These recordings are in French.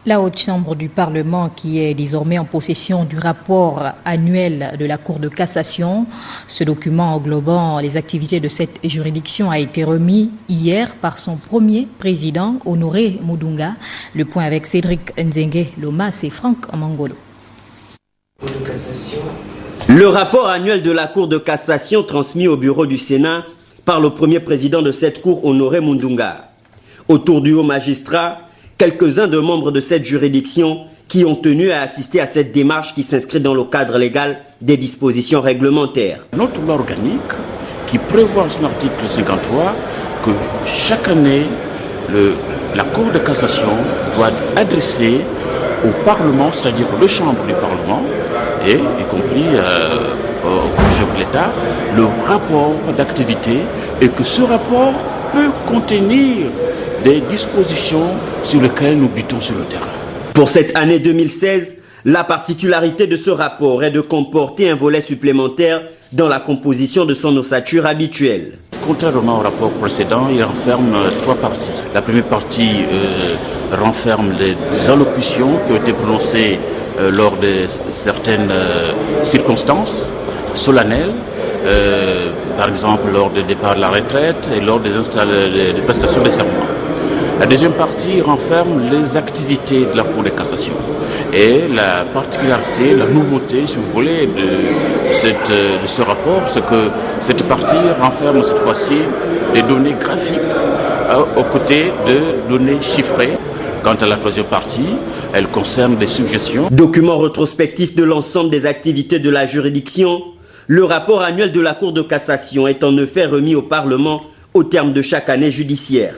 La Haute Chambre du Parlement qui est désormais en possession du rapport annuel de la Cour de cassation. Ce document englobant les activités de cette juridiction a été remis hier par son premier président, Honoré Mudunga. Le point avec Cédric Nzengue Lomas et Franck Mangolo. Le rapport annuel de la Cour de cassation transmis au bureau du Sénat par le premier président de cette Cour, Honoré Mudunga. Autour du haut magistrat, quelques-uns de membres de cette juridiction qui ont tenu à assister à cette démarche qui s'inscrit dans le cadre légal des dispositions réglementaires. Notre loi organique qui prévoit en son article 53 que chaque année, la Cour de cassation doit adresser au Parlement, c'est-à-dire aux chambres du Parlement, et y compris au chef de l'État, le rapport d'activité, et que ce rapport peut contenir des dispositions sur lesquelles nous butons sur le terrain. Pour cette année 2016, la particularité de ce rapport est de comporter un volet supplémentaire dans la composition de son ossature habituelle. Contrairement au rapport précédent, il renferme 3 parties. La première partie renferme les allocutions qui ont été prononcées lors de certaines circonstances solennelles, par exemple lors du départ de la retraite et lors des prestations de serment. La deuxième partie renferme les activités de la Cour de cassation. Et la particularité, la nouveauté, si vous voulez, de ce rapport, c'est que cette partie renferme cette fois-ci des données graphiques aux côtés de données chiffrées. Quant à la troisième partie, elle concerne des suggestions. Document rétrospectif de l'ensemble des activités de la juridiction, le rapport annuel de la Cour de cassation est en effet remis au Parlement au terme de chaque année judiciaire.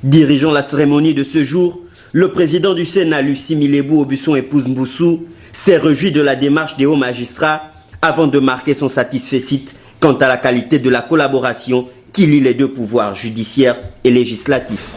Dirigeant la cérémonie de ce jour, le président du Sénat, Lucie Milebou Aubusson épouse Mboussou, s'est réjoui de la démarche des hauts magistrats avant de marquer son satisfecit quant à la qualité de la collaboration qui lie les deux pouvoirs judiciaires et législatifs.